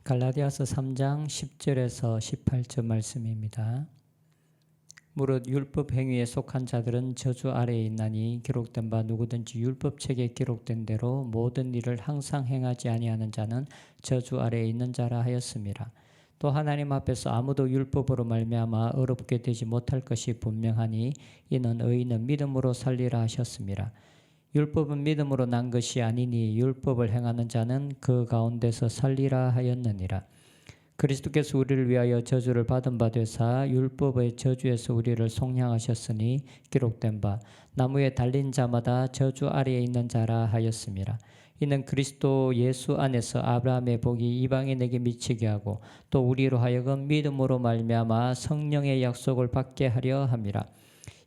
갈라디아서 3장 10절에서 18절 말씀입니다. 무릇 율법 행위에 속한 자들은 저주 아래에 있나니 기록된 바 누구든지 율법책에 기록된 대로 모든 일을 항상 행하지 아니하는 자는 저주 아래에 있는 자라 하였음이라. 또 하나님 앞에서 아무도 율법으로 말미암아 어렵게 되지 못할 것이 분명하니 이는 의인은 믿음으로 살리라 하셨음이라. 율법은 믿음으로 난 것이 아니니 율법을 행하는 자는 그 가운데서 살리라 하였느니라. 그리스도께서 우리를 위하여 저주를 받은 바 되사 율법의 저주에서 우리를 속량하셨으니 기록된 바 나무에 달린 자마다 저주 아래에 있는 자라 하였음이라. 이는 그리스도 예수 안에서 아브라함의 복이 이방인에게 미치게 하고 또 우리로 하여금 믿음으로 말미암아 성령의 약속을 받게 하려 함이라.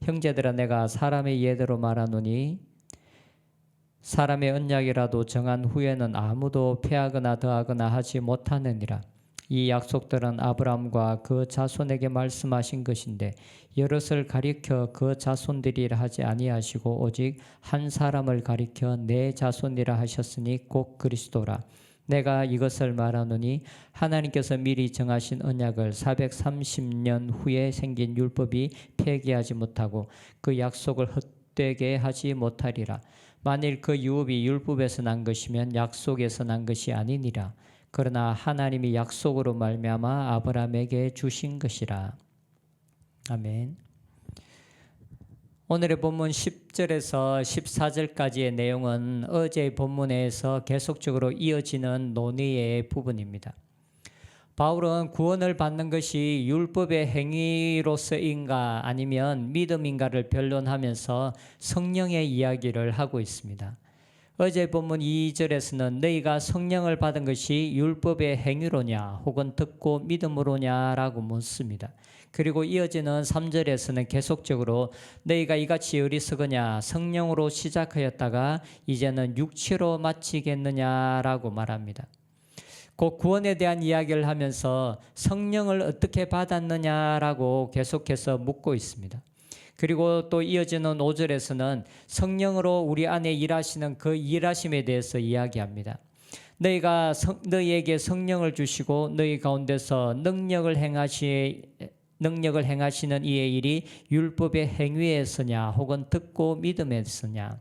형제들아, 내가 사람의 예대로 말하노니 사람의 언약이라도 정한 후에는 아무도 패하거나 더하거나 하지 못하느니라. 이 약속들은 아브라함과 그 자손에게 말씀하신 것인데 여럿을 가리켜 그 자손들이라 하지 아니하시고 오직 한 사람을 가리켜 내 자손이라 하셨으니 곧 그리스도라. 내가 이것을 말하노니 하나님께서 미리 정하신 언약을 430년 후에 생긴 율법이 폐기하지 못하고 그 약속을 헛되게 하지 못하리라. 만일 그 유업이 율법에서 난 것이면 약속에서 난 것이 아니니라. 그러나 하나님이 약속으로 말미암아 아브라함에게 주신 것이라. 아멘. 오늘의 본문 10절에서 14절까지의 내용은 어제의 본문에서 계속적으로 이어지는 논의의 부분입니다. 바울은 구원을 받는 것이 율법의 행위로서인가 아니면 믿음인가를 변론하면서 성령의 이야기를 하고 있습니다. 어제 본문 2절에서는 너희가 성령을 받은 것이 율법의 행위로냐 혹은 듣고 믿음으로냐라고 묻습니다. 그리고 이어지는 3절에서는 계속적으로 너희가 이같이 어리석으냐 성령으로 시작하였다가 이제는 육체로 마치겠느냐라고 말합니다. 곧 구원에 대한 이야기를 하면서 성령을 어떻게 받았느냐라고 계속해서 묻고 있습니다. 그리고 또 이어지는 5절에서는 성령으로 우리 안에 일하시는 그 일하심에 대해서 이야기합니다. 너희가 너희에게 성령을 주시고 너희 가운데서 능력을 행하시는 이의 일이 율법의 행위에서냐 혹은 듣고 믿음에서냐.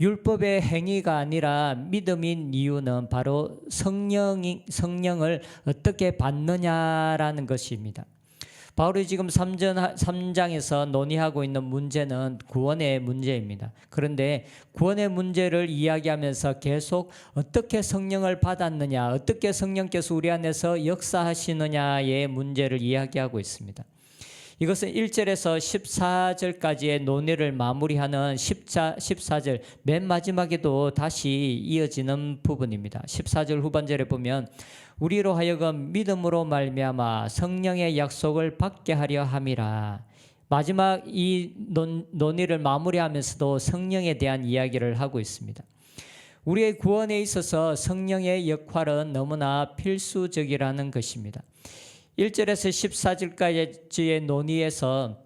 율법의 행위가 아니라 믿음인 이유는 바로 성령을 어떻게 받느냐라는 것입니다. 바울이 지금 3장에서 논의하고 있는 문제는 구원의 문제입니다. 그런데 구원의 문제를 이야기하면서 계속 어떻게 성령을 받았느냐, 어떻게 성령께서 우리 안에서 역사하시느냐의 문제를 이야기하고 있습니다. 이것은 1절에서 14절까지의 논의를 마무리하는 14절 맨 마지막에도 다시 이어지는 부분입니다. 14절 후반절에 보면 우리로 하여금 믿음으로 말미암아 성령의 약속을 받게 하려 함이라. 마지막 이 논의를 마무리하면서도 성령에 대한 이야기를 하고 있습니다. 우리의 구원에 있어서 성령의 역할은 너무나 필수적이라는 것입니다. 1절에서 14절까지의 논의에서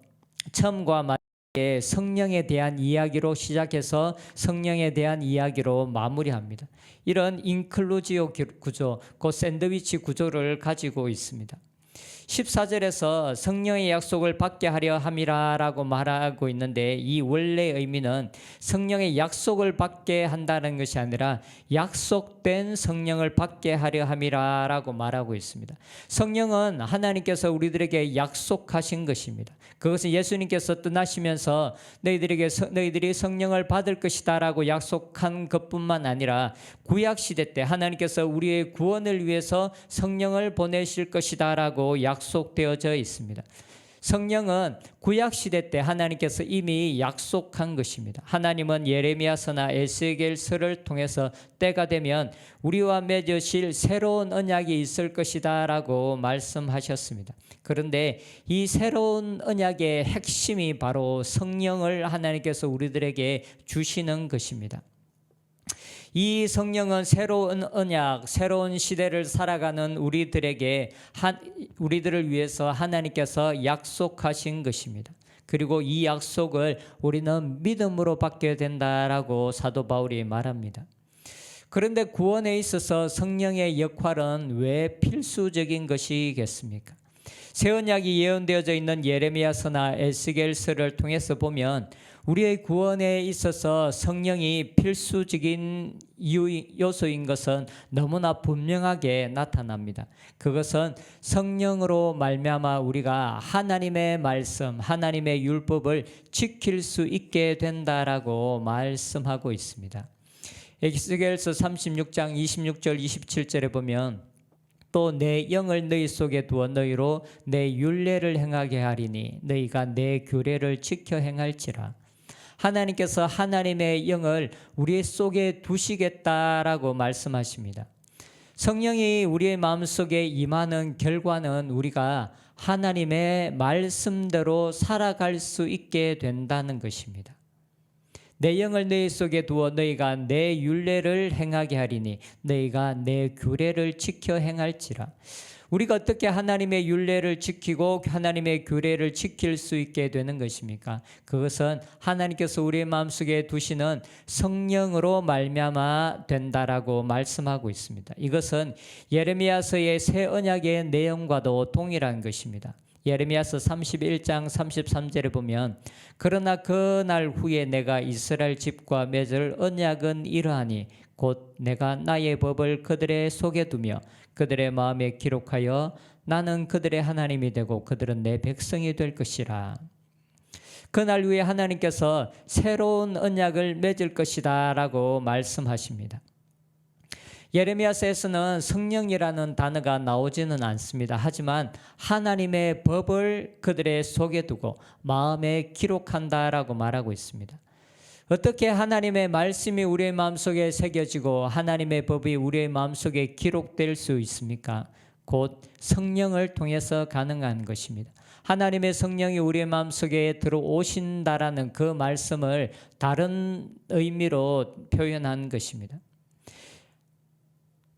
처음과 마지막에 성령에 대한 이야기로 시작해서 성령에 대한 이야기로 마무리합니다. 이런 인클루지오 구조, 그 샌드위치 구조를 가지고 있습니다. 14절에서 성령의 약속을 받게 하려 함이라라고 말하고 있는데 이 원래의 의미는 성령의 약속을 받게 한다는 것이 아니라 약속된 성령을 받게 하려 함이라라고 말하고 있습니다. 성령은 하나님께서 우리들에게 약속하신 것입니다. 그것은 예수님께서 떠나시면서 너희들이 성령을 받을 것이다라고 약속한 것뿐만 아니라 구약시대 때 하나님께서 우리의 구원을 위해서 성령을 보내실 것이다라고 약속되어져 있습니다. 성령은 구약시대 때 하나님께서 이미 약속한 것입니다. 하나님은 예레미야서나 에스겔서를 통해서 때가 되면 우리와 맺으실 새로운 언약이 있을 것이다 라고 말씀하셨습니다. 그런데 이 새로운 언약의 핵심이 바로 성령을 하나님께서 우리들에게 주시는 것입니다. 이 성령은 새로운 언약, 새로운 시대를 살아가는 우리들을 위해서 하나님께서 약속하신 것입니다. 그리고 이 약속을 우리는 믿음으로 받게 된다라고 사도 바울이 말합니다. 그런데 구원에 있어서 성령의 역할은 왜 필수적인 것이겠습니까? 새 언약이 예언되어져 있는 예레미야서나 에스겔서를 통해서 보면 우리의 구원에 있어서 성령이 필수적인 요소인 것은 너무나 분명하게 나타납니다. 그것은 성령으로 말미암아 우리가 하나님의 말씀, 하나님의 율법을 지킬 수 있게 된다라고 말씀하고 있습니다. 에스겔서 36장 26절 27절에 보면 또 내 영을 너희 속에 두어 너희로 내 율례를 행하게 하리니 너희가 내 규례를 지켜 행할지라. 하나님께서 하나님의 영을 우리 속에 두시겠다라고 말씀하십니다. 성령이 우리의 마음속에 임하는 결과는 우리가 하나님의 말씀대로 살아갈 수 있게 된다는 것입니다. 내 영을 너희 속에 두어 너희가 내 율례를 행하게 하리니 너희가 내 규례를 지켜 행할지라. 우리가 어떻게 하나님의 율례를 지키고 하나님의 규례를 지킬 수 있게 되는 것입니까? 그것은 하나님께서 우리의 마음속에 두시는 성령으로 말미암아 된다라고 말씀하고 있습니다. 이것은 예레미야서의 새 언약의 내용과도 동일한 것입니다. 예레미야서 31장 33절에 보면 그러나 그 날 후에 내가 이스라엘 집과 맺을 언약은 이러하니 곧 내가 나의 법을 그들의 속에 두며 그들의 마음에 기록하여 나는 그들의 하나님이 되고 그들은 내 백성이 될 것이라. 그날 후에 하나님께서 새로운 언약을 맺을 것이다 라고 말씀하십니다. 예레미야서에서는 성령이라는 단어가 나오지는 않습니다. 하지만 하나님의 법을 그들의 속에 두고 마음에 기록한다라고 말하고 있습니다. 어떻게 하나님의 말씀이 우리의 마음속에 새겨지고 하나님의 법이 우리의 마음속에 기록될 수 있습니까? 곧 성령을 통해서 가능한 것입니다. 하나님의 성령이 우리의 마음속에 들어오신다라는 그 말씀을 다른 의미로 표현한 것입니다.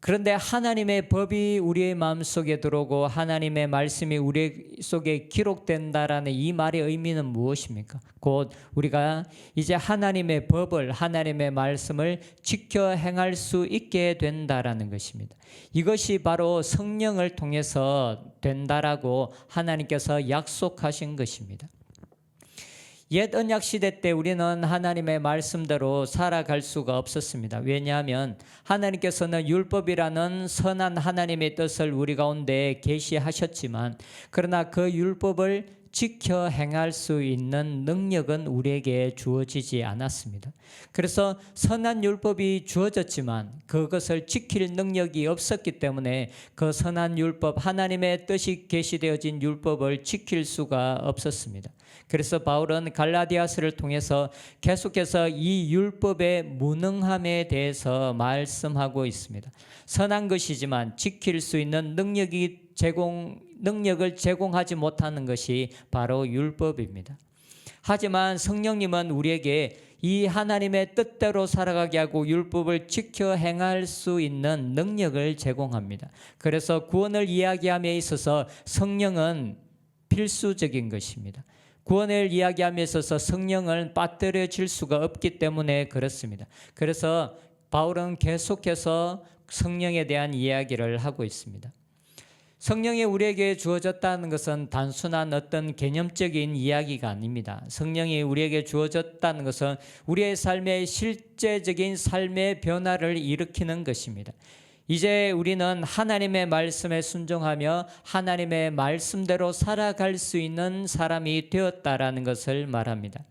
그런데 하나님의 법이 우리의 마음속에 들어오고 하나님의 말씀이 우리 속에 기록된다라는 이 말의 의미는 무엇입니까? 곧 우리가 이제 하나님의 법을, 하나님의 말씀을 지켜 행할 수 있게 된다라는 것입니다. 이것이 바로 성령을 통해서 된다라고 하나님께서 약속하신 것입니다. 옛 언약 시대 때 우리는 하나님의 말씀대로 살아갈 수가 없었습니다. 왜냐하면 하나님께서는 율법이라는 선한 하나님의 뜻을 우리 가운데 계시하셨지만 그러나 그 율법을 지켜 행할 수 있는 능력은 우리에게 주어지지 않았습니다. 그래서 선한 율법이 주어졌지만 그것을 지킬 능력이 없었기 때문에 그 선한 율법, 하나님의 뜻이 계시되어진 율법을 지킬 수가 없었습니다. 그래서 바울은 갈라디아서를 통해서 계속해서 이 율법의 무능함에 대해서 말씀하고 있습니다. 선한 것이지만 지킬 수 있는 능력을 제공하지 못하는 것이 바로 율법입니다. 하지만 성령님은 우리에게 이 하나님의 뜻대로 살아가게 하고 율법을 지켜 행할 수 있는 능력을 제공합니다. 그래서 구원을 이야기함에 있어서 성령은 필수적인 것입니다. 구원을 이야기함에 있어서 성령을 빠뜨려질 수가 없기 때문에 그렇습니다. 그래서 바울은 계속해서 성령에 대한 이야기를 하고 있습니다. 성령이 우리에게 주어졌다는 것은 단순한 어떤 개념적인 이야기가 아닙니다. 성령이 우리에게 주어졌다는 것은 우리의 삶의 실제적인 삶의 변화를 일으키는 것입니다. 이제 우리는 하나님의 말씀에 순종하며 하나님의 말씀대로 살아갈 수 있는 사람이 되었다라는 것을 말합니다.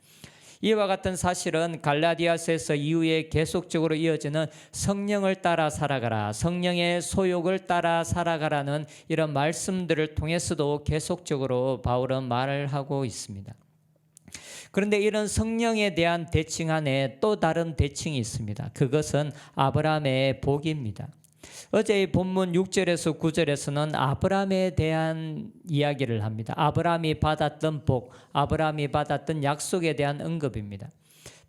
이와 같은 사실은 갈라디아서에서 이후에 계속적으로 이어지는 성령을 따라 살아가라, 성령의 소욕을 따라 살아가라는 이런 말씀들을 통해서도 계속적으로 바울은 말을 하고 있습니다. 그런데 이런 성령에 대한 대칭 안에 또 다른 대칭이 있습니다. 그것은 아브라함의 복입니다. 어제의 본문 6절에서 9절에서는 아브라함에 대한 이야기를 합니다. 아브라함이 받았던 복, 아브라함이 받았던 약속에 대한 언급입니다.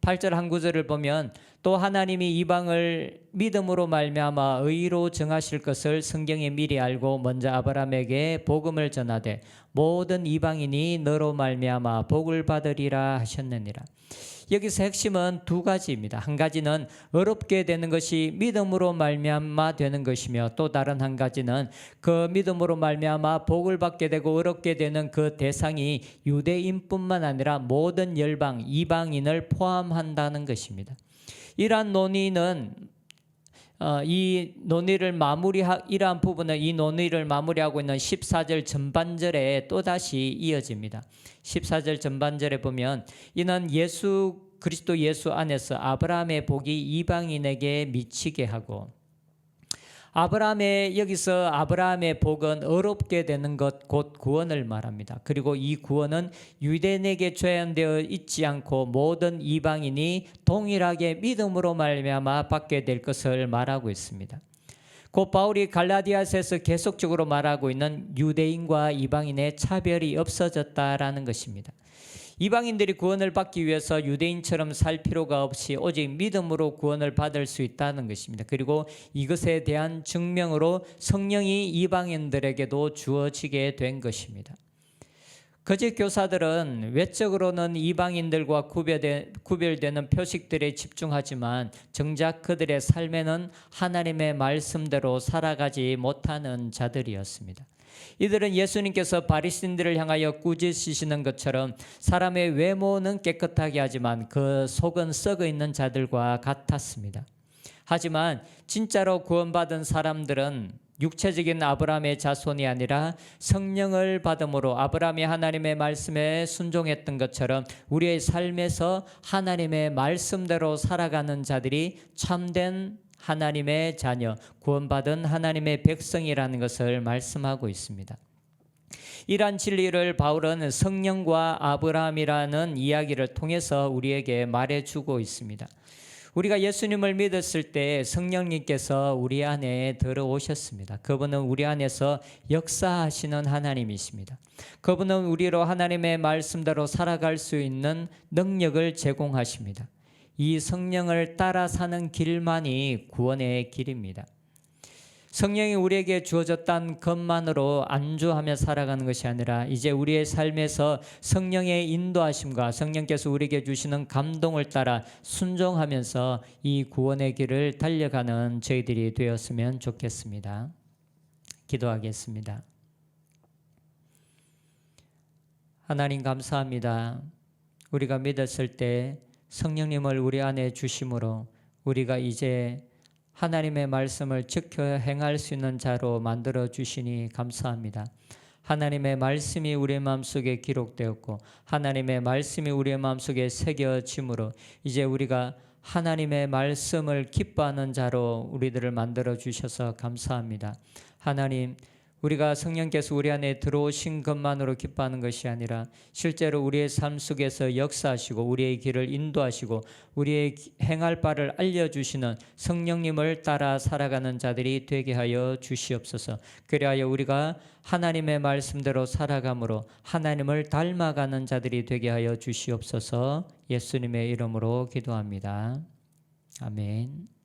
8절 한 구절을 보면 또 하나님이 이방을 믿음으로 말미암아 의로 정하실 것을 성경에 미리 알고 먼저 아브라함에게 복음을 전하되 모든 이방인이 너로 말미암아 복을 받으리라 하셨느니라. 여기서 핵심은 두 가지입니다. 한 가지는 어렵게 되는 것이 믿음으로 말미암아 되는 것이며, 또 다른 한 가지는 그 믿음으로 말미암아 복을 받게 되고 어렵게 되는 그 대상이 유대인뿐만 아니라 모든 열방, 이방인을 포함한다는 것입니다. 이러한 논의는 이러한 부분은 이 논의를 마무리하고 있는 14절 전반절에 또다시 이어집니다. 14절 전반절에 보면, 이는 그리스도 예수 안에서 아브라함의 복이 이방인에게 미치게 하고, 여기서 아브라함의 복은 어렵게 되는 것, 곧 구원을 말합니다. 그리고 이 구원은 유대인에게 제한되어 있지 않고 모든 이방인이 동일하게 믿음으로 말미암아 받게 될 것을 말하고 있습니다. 곧 바울이 갈라디아서에서 계속적으로 말하고 있는 유대인과 이방인의 차별이 없어졌다라는 것입니다. 이방인들이 구원을 받기 위해서 유대인처럼 살 필요가 없이 오직 믿음으로 구원을 받을 수 있다는 것입니다. 그리고 이것에 대한 증명으로 성령이 이방인들에게도 주어지게 된 것입니다. 거짓 교사들은 외적으로는 이방인들과 구별되는 표식들에 집중하지만 정작 그들의 삶에는 하나님의 말씀대로 살아가지 못하는 자들이었습니다. 이들은 예수님께서 바리새인들을 향하여 꾸짖으시는 것처럼 사람의 외모는 깨끗하게 하지만 그 속은 썩어 있는 자들과 같았습니다. 하지만 진짜로 구원받은 사람들은 육체적인 아브라함의 자손이 아니라 성령을 받음으로 아브라함이 하나님의 말씀에 순종했던 것처럼 우리의 삶에서 하나님의 말씀대로 살아가는 자들이 참된 하나님의 자녀, 구원받은 하나님의 백성이라는 것을 말씀하고 있습니다. 이러한 진리를 바울은 성령과 아브라함이라는 이야기를 통해서 우리에게 말해주고 있습니다. 우리가 예수님을 믿었을 때 성령님께서 우리 안에 들어오셨습니다. 그분은 우리 안에서 역사하시는 하나님이십니다. 그분은 우리로 하나님의 말씀대로 살아갈 수 있는 능력을 제공하십니다. 이 성령을 따라 사는 길만이 구원의 길입니다. 성령이 우리에게 주어졌다는 것만으로 안주하며 살아가는 것이 아니라 이제 우리의 삶에서 성령의 인도하심과 성령께서 우리에게 주시는 감동을 따라 순종하면서 이 구원의 길을 달려가는 저희들이 되었으면 좋겠습니다. 기도하겠습니다. 하나님 감사합니다. 우리가 믿었을 때 성령님을 우리 안에 주심으로 우리가 이제 하나님의 말씀을 지켜 행할 수 있는 자로 만들어 주시니 감사합니다. 하나님의 말씀이 우리의 마음속에 기록되었고 하나님의 말씀이 우리의 마음속에 새겨짐으로 이제 우리가 하나님의 말씀을 기뻐하는 자로 우리들을 만들어 주셔서 감사합니다. 하나님, 우리가 성령께서 우리 안에 들어오신 것만으로 기뻐하는 것이 아니라 실제로 우리의 삶 속에서 역사하시고 우리의 길을 인도하시고 우리의 행할 바를 알려주시는 성령님을 따라 살아가는 자들이 되게 하여 주시옵소서. 그리하여 우리가 하나님의 말씀대로 살아감으로 하나님을 닮아가는 자들이 되게 하여 주시옵소서. 예수님의 이름으로 기도합니다. 아멘.